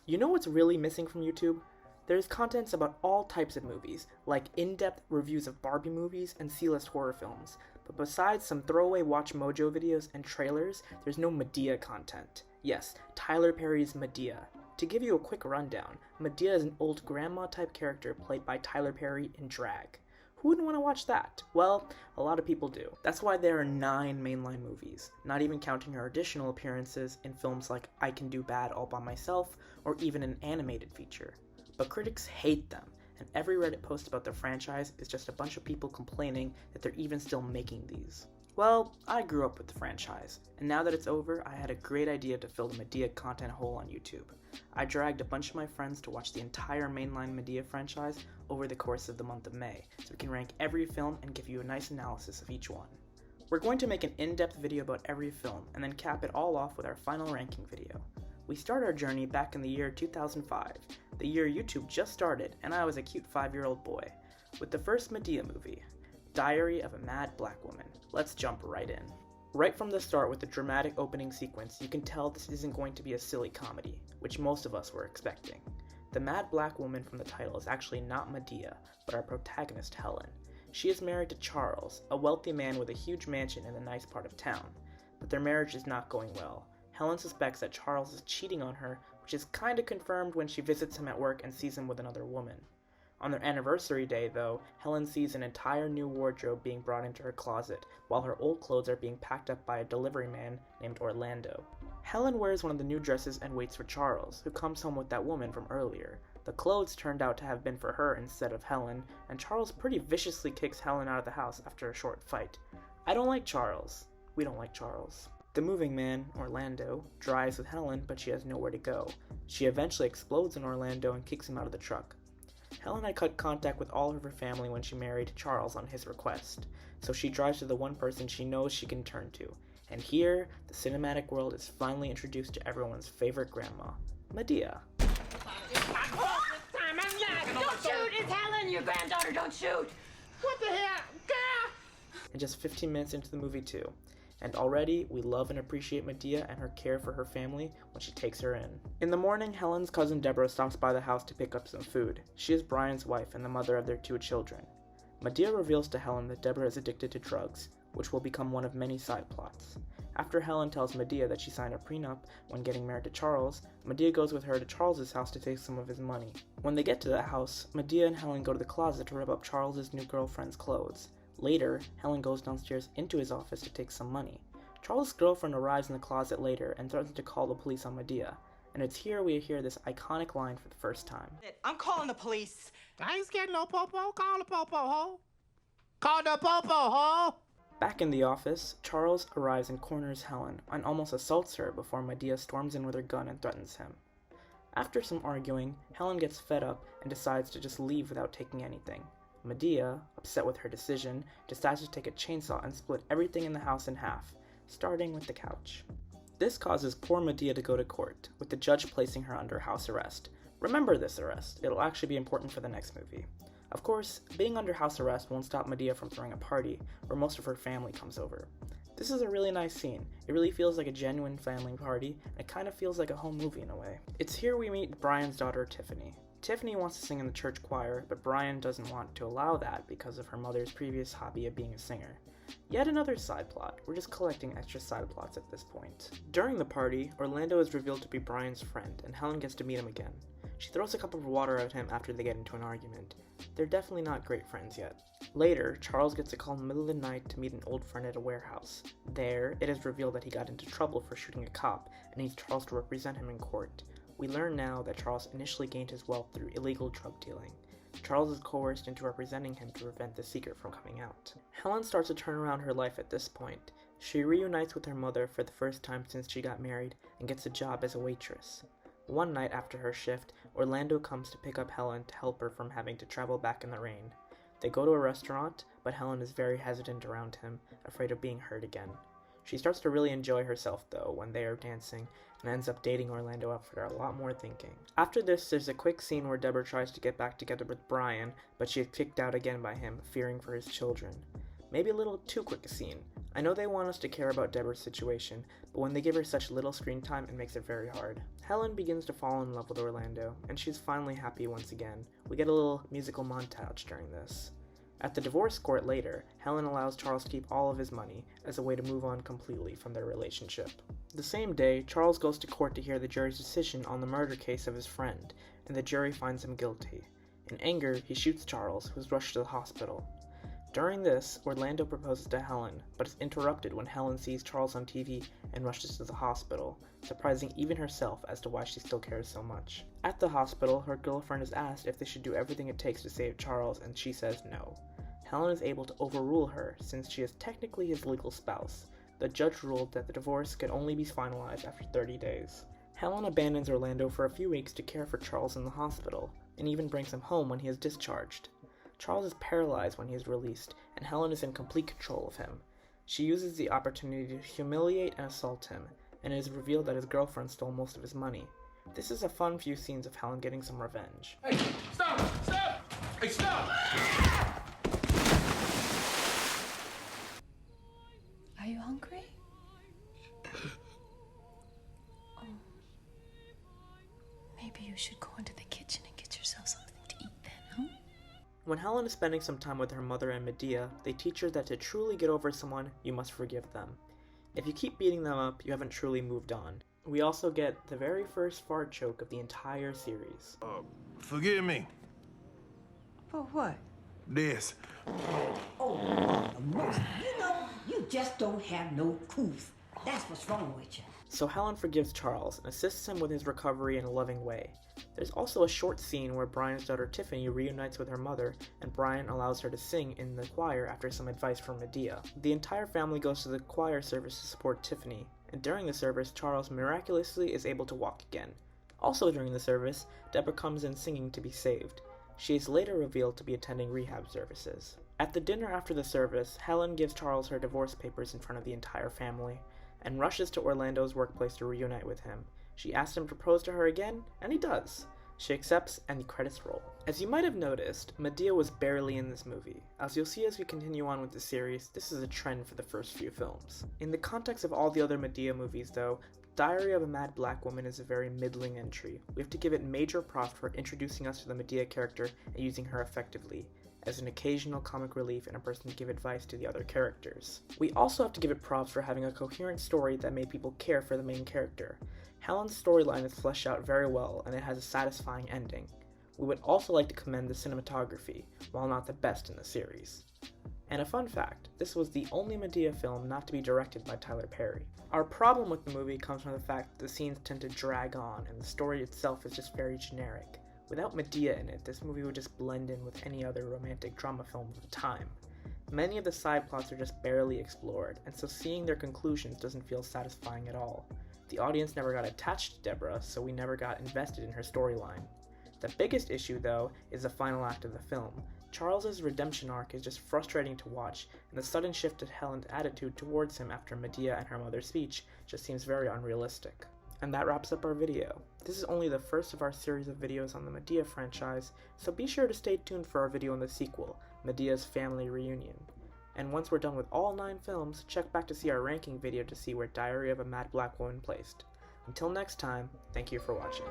You know what's really missing from YouTube? There's contents about all types of movies, like in-depth reviews of Barbie movies and C-list horror films. But besides some throwaway WatchMojo videos and trailers, there's no Madea content. Yes, Tyler Perry's Madea. To give you a quick rundown, Madea is an old grandma-type character played by Tyler Perry in drag. Who wouldn't want to watch that? Well, a lot of people do. That's why there are 9 mainline movies, not even counting her additional appearances in films like I Can Do Bad All By Myself, or even an animated feature. But critics hate them, and every Reddit post about the franchise is just a bunch of people complaining that they're even still making these. Well, I grew up with the franchise, and now that it's over, I had a great idea to fill the Madea content hole on YouTube. I dragged a bunch of my friends to watch the entire mainline Madea franchise over the course of the month of May, so we can rank every film and give you a nice analysis of each one. We're going to make an in-depth video about every film, and then cap it all off with our final ranking video. We start our journey back in the year 2005, the year YouTube just started, and I was a cute 5-year-old boy, with the first Madea movie, Diary of a Mad Black Woman. Let's jump right in. Right from the start with the dramatic opening sequence, you can tell this isn't going to be a silly comedy, which most of us were expecting. The Mad Black Woman from the title is actually not Madea, but our protagonist Helen. She is married to Charles, a wealthy man with a huge mansion in a nice part of town, but their marriage is not going well. Helen suspects that Charles is cheating on her, which is kinda confirmed when she visits him at work and sees him with another woman. On their anniversary day, though, Helen sees an entire new wardrobe being brought into her closet, while her old clothes are being packed up by a delivery man named Orlando. Helen wears one of the new dresses and waits for Charles, who comes home with that woman from earlier. The clothes turned out to have been for her instead of Helen, and Charles pretty viciously kicks Helen out of the house after a short fight. I don't like Charles. We don't like Charles. The moving man, Orlando, drives with Helen, but she has nowhere to go. She eventually explodes in Orlando and kicks him out of the truck. Helen had cut contact with all of her family when she married Charles on his request, so she drives to the one person she knows she can turn to. And here, the cinematic world is finally introduced to everyone's favorite grandma, Madea. Don't shoot! It's Helen, your granddaughter, don't shoot! What the hell? And just 15 minutes into the movie too. And already, we love and appreciate Madea and her care for her family when she takes her in. In the morning, Helen's cousin Deborah stops by the house to pick up some food. She is Brian's wife and the mother of their 2 children. Madea reveals to Helen that Deborah is addicted to drugs, which will become one of many side plots. After Helen tells Madea that she signed a prenup when getting married to Charles, Madea goes with her to Charles's house to take some of his money. When they get to the house, Madea and Helen go to the closet to rip up Charles's new girlfriend's clothes. Later, Helen goes downstairs into his office to take some money. Charles' girlfriend arrives in the closet later and threatens to call the police on Madea, and it's here we hear this iconic line for the first time. I'm calling the police. I ain't scared no popo. Call the popo, ho. Call the popo, ho. Back in the office, Charles arrives and corners Helen and almost assaults her before Madea storms in with her gun and threatens him. After some arguing, Helen gets fed up and decides to just leave without taking anything. Madea, upset with her decision, decides to take a chainsaw and split everything in the house in half, starting with the couch. This causes poor Madea to go to court, with the judge placing her under house arrest. Remember this arrest, it'll actually be important for the next movie. Of course, being under house arrest won't stop Madea from throwing a party, where most of her family comes over. This is a really nice scene. It really feels like a genuine family party, and it kind of feels like a home movie in a way. It's here we meet Brian's daughter, Tiffany. Tiffany wants to sing in the church choir, but Brian doesn't want to allow that because of her mother's previous hobby of being a singer. Yet another side plot. We're just collecting extra side plots at this point. During the party, Orlando is revealed to be Brian's friend, and Helen gets to meet him again. She throws a cup of water at him after they get into an argument. They're definitely not great friends yet. Later, Charles gets a call in the middle of the night to meet an old friend at a warehouse. There, it is revealed that he got into trouble for shooting a cop, and needs Charles to represent him in court. We learn now that Charles initially gained his wealth through illegal drug dealing. Charles is coerced into representing him to prevent the secret from coming out. Helen starts to turn around her life at this point. She reunites with her mother for the first time since she got married and gets a job as a waitress. One night after her shift, Orlando comes to pick up Helen to help her from having to travel back in the rain. They go to a restaurant, but Helen is very hesitant around him, afraid of being hurt again. She starts to really enjoy herself though when they are dancing, and ends up dating Orlando after a lot more thinking. After this, there's a quick scene where Deborah tries to get back together with Brian, but she is kicked out again by him, fearing for his children. Maybe a little too quick a scene. I know they want us to care about Deborah's situation, but when they give her such little screen time, it makes it very hard. Helen begins to fall in love with Orlando, and she's finally happy once again. We get a little musical montage during this. At the divorce court later, Helen allows Charles to keep all of his money as a way to move on completely from their relationship. The same day, Charles goes to court to hear the jury's decision on the murder case of his friend, and the jury finds him guilty. In anger, he shoots Charles, who's rushed to the hospital. During this, Orlando proposes to Helen, but is interrupted when Helen sees Charles on TV and rushes to the hospital, surprising even herself as to why she still cares so much. At the hospital, her girlfriend is asked if they should do everything it takes to save Charles, and she says no. Helen is able to overrule her, since she is technically his legal spouse. The judge ruled that the divorce could only be finalized after 30 days. Helen abandons Orlando for a few weeks to care for Charles in the hospital, and even brings him home when he is discharged. Charles is paralyzed when he is released, and Helen is in complete control of him. She uses the opportunity to humiliate and assault him, and it is revealed that his girlfriend stole most of his money. This is a fun few scenes of Helen getting some revenge. Hey, stop! Stop! Hey, stop! Are you hungry? Oh. Maybe you should go into the kitchen and get yourself something to eat then, huh? When Helen is spending some time with her mother and Madea, they teach her that to truly get over someone, you must forgive them. If you keep beating them up, you haven't truly moved on. We also get the very first fart joke of the entire series. Forgive me. For what? This. Oh, most. You know, you just don't have no truth. That's what's wrong with you. So Helen forgives Charles and assists him with his recovery in a loving way. There's also a short scene where Brian's daughter Tiffany reunites with her mother, and Brian allows her to sing in the choir after some advice from Madea. The entire family goes to the choir service to support Tiffany, and during the service, Charles miraculously is able to walk again. Also during the service, Deborah comes in singing to be saved. She is later revealed to be attending rehab services. At the dinner after the service, Helen gives Charles her divorce papers in front of the entire family, and rushes to Orlando's workplace to reunite with him. She asks him to propose to her again, and he does. She accepts, and the credits roll. As you might have noticed, Madea was barely in this movie. As you'll see as we continue on with the series, this is a trend for the first few films. In the context of all the other Madea movies though, Diary of a Mad Black Woman is a very middling entry. We have to give it major props for introducing us to the Madea character and using her effectively, as an occasional comic relief and a person to give advice to the other characters. We also have to give it props for having a coherent story that made people care for the main character. Helen's storyline is fleshed out very well, and it has a satisfying ending. We would also like to commend the cinematography, while not the best in the series. And a fun fact, this was the only Madea film not to be directed by Tyler Perry. Our problem with the movie comes from the fact that the scenes tend to drag on, and the story itself is just very generic. Without Madea in it, this movie would just blend in with any other romantic drama film of the time. Many of the side plots are just barely explored, and so seeing their conclusions doesn't feel satisfying at all. The audience never got attached to Deborah, so we never got invested in her storyline. The biggest issue, though, is the final act of the film. Charles's redemption arc is just frustrating to watch, and the sudden shift in Helen's attitude towards him after Madea and her mother's speech just seems very unrealistic. And that wraps up our video. This is only the first of our series of videos on the Madea franchise, so be sure to stay tuned for our video on the sequel, Madea's Family Reunion. And once we're done with all 9 films, check back to see our ranking video to see where Diary of a Mad Black Woman placed. Until next time, thank you for watching.